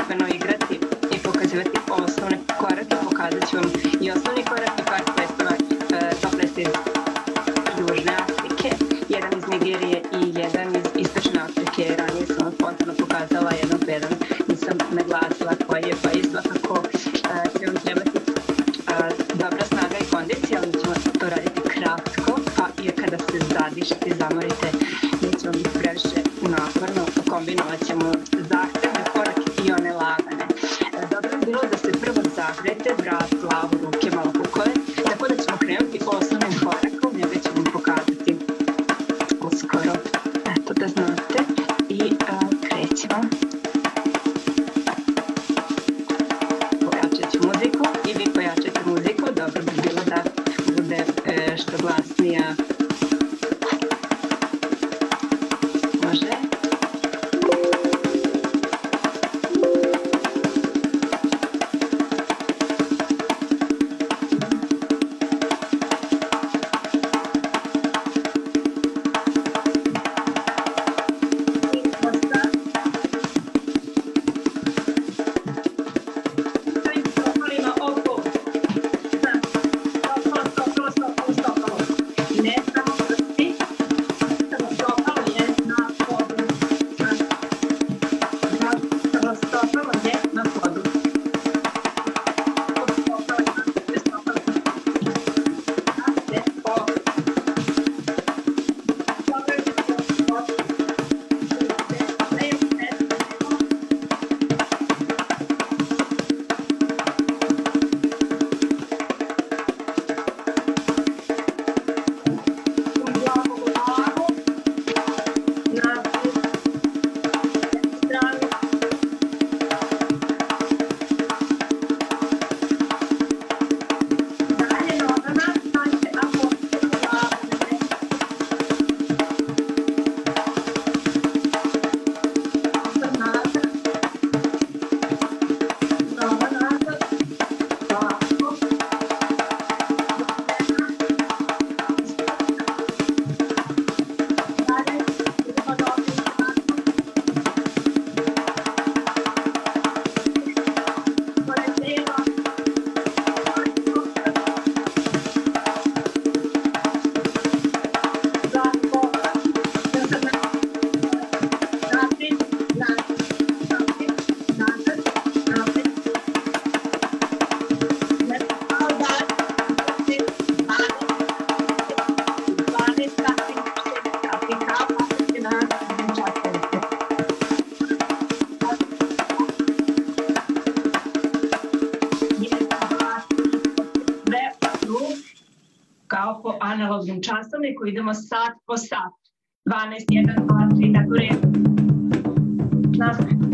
postepeno igrati i pokazivati osnovne korake. Pokazat ću vam i osnovni korak i par plesova, to plesa iz Južne Afrike, jedan iz Nigerije i jedan iz Istočne Afrike. Ranije sam vam spontano pokazala jedan po jedan, nisam naglasila koji je, pa i svakako će vam trebati dobra snaga i kondicija, ali ćemo to raditi kratko, pa i kada se zadišete i zamorite, neće vam biti previše naporno, kombinovat ćemo zahtevne korake i one lagane. Dobro bi bilo da se prvo zagrete, vrat, glavu, ruke, malo kukove, tako da ćemo krenuti osnovnim korakom, njega ću vam pokazati uskoro, eto da znate, i krećemo. Pojačat ću muziku i vi pojačate muziku, dobro bi bilo da bude što glasnija. Može? Kao po analognom časovniku idemo sat po sat. 12, 1, 2, 3, tako redom. Nastavimo.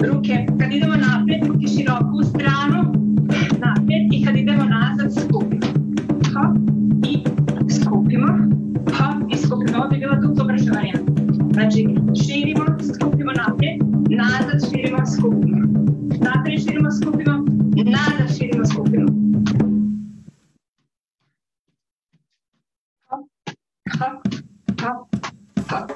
Ruke, kad idemo naprijed, ruke široko u stranu, naprijed, i kad idemo nazad, skupimo. Hop, i skupimo, hop, i skupimo. Ovo bi bila duplo brža varijanta. Znači, širimo, skupimo naprijed, nazad, širimo, skupimo. Naprijed, širimo, skupimo, nazad, širimo, skupimo. Hop, hop, hop, hop.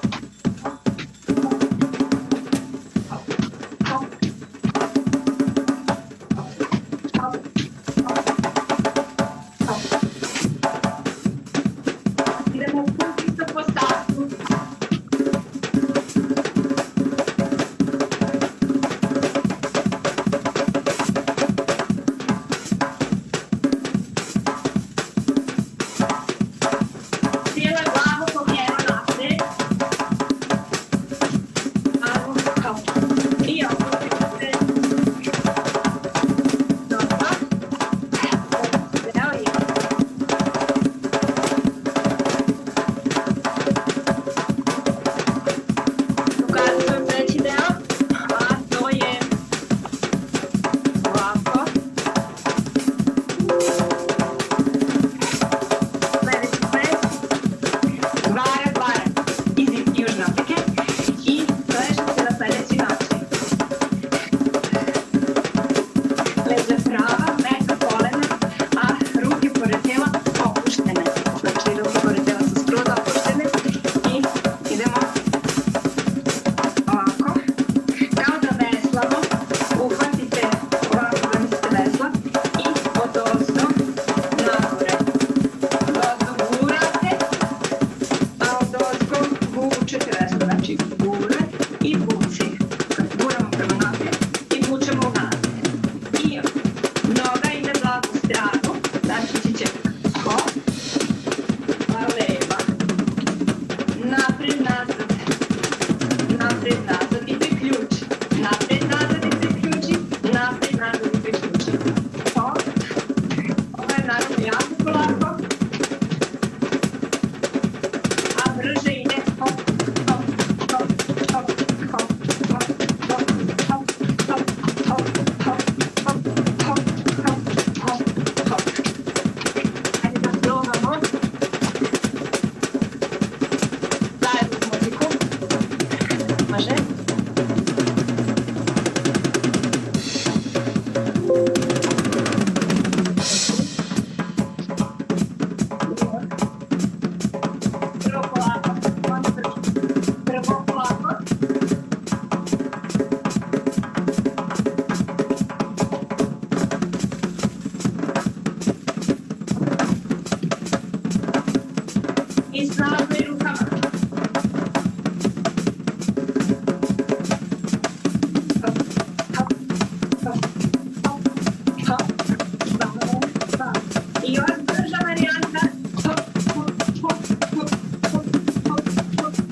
i snažno i rukama. Hop, hop, hop, hop, hop. I još brža varijanta. Hop, hop, hop, hop, hop, hop, hop, hop,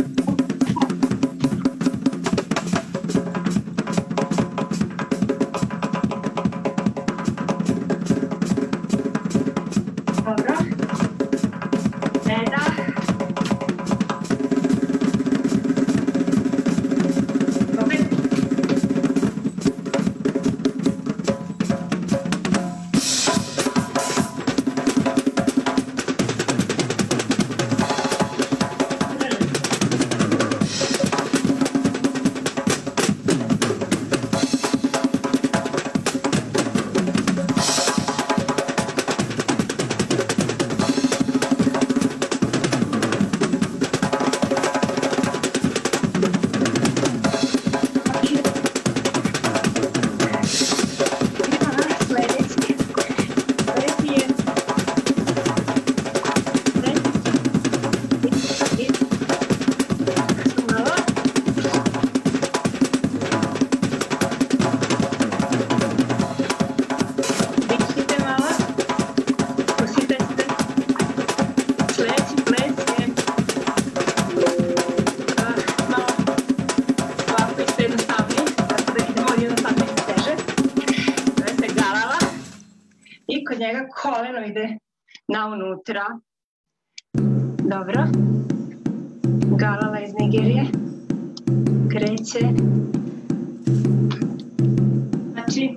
hop. Dobro. Predah. Opet. Kod njega koleno ide na unutra. Dobro. Galala iz Nigerije. Kreće. Znači.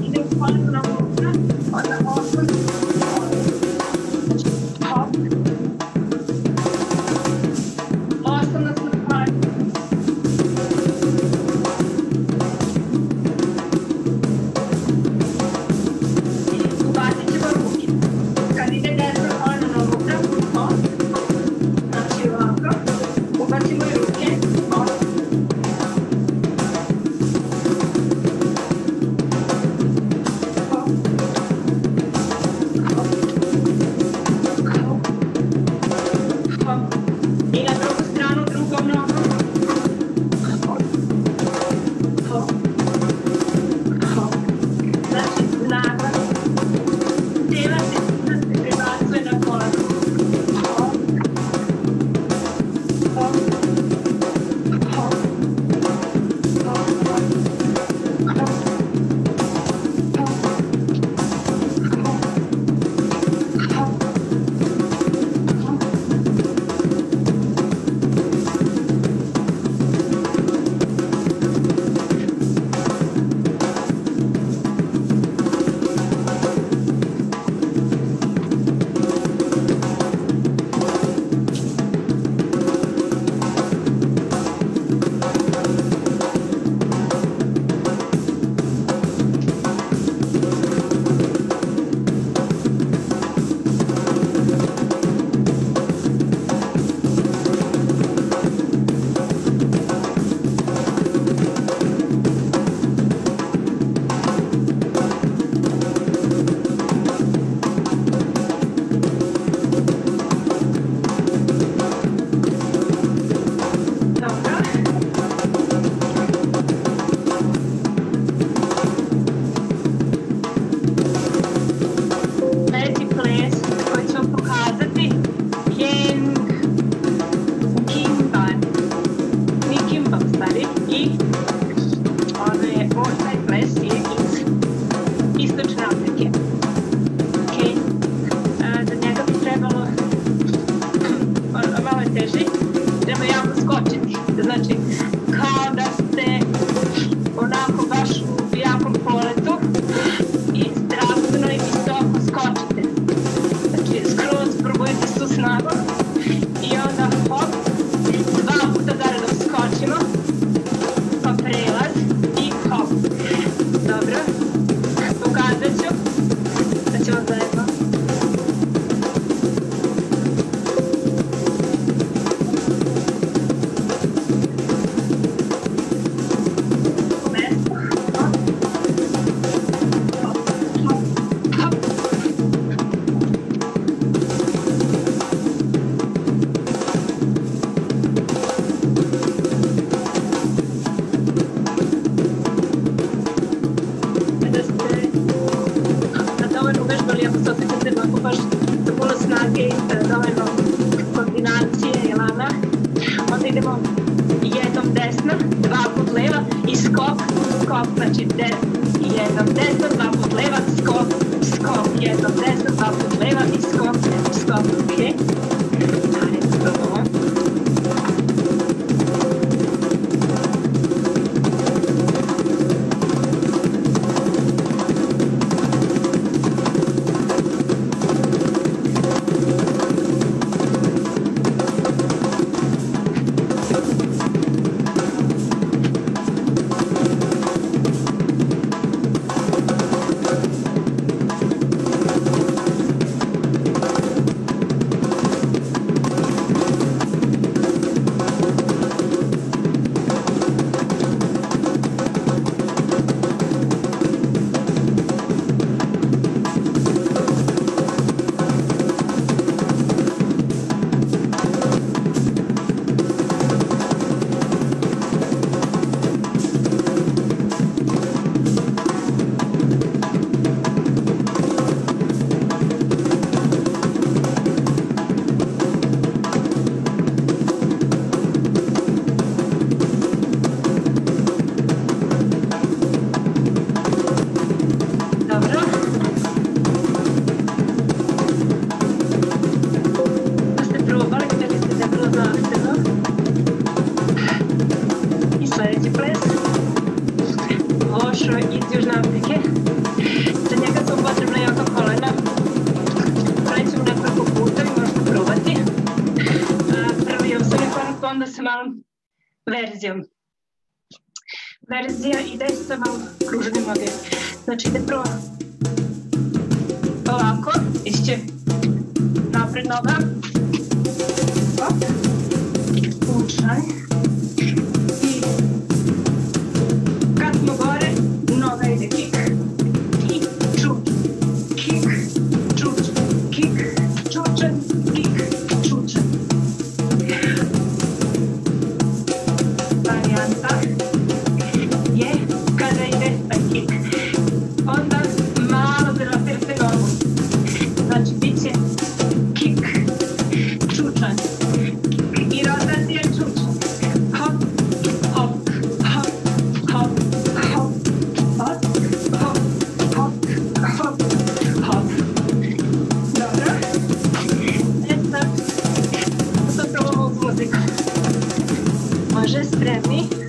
Ide u koleno na unutra. Onda osam. jednom desna, dva put leva i skok, skok, znači jednom desna, dva put leva, skok, skok, jednom desna, dva put leva i skok, skok, ok. Ajde, probamo. Sledeći ples, Lošo iz Južne Afrike. Za njega su potrebna jaka kolena. Krećem nekoliko puta i možete probati. Prvi je osnovni korak, onda sa malom verzijom. Verzija ide sa malo kruženim noge. Znači ide prvo ovako, išće napred noga. Hop, učaj. Može, spremni.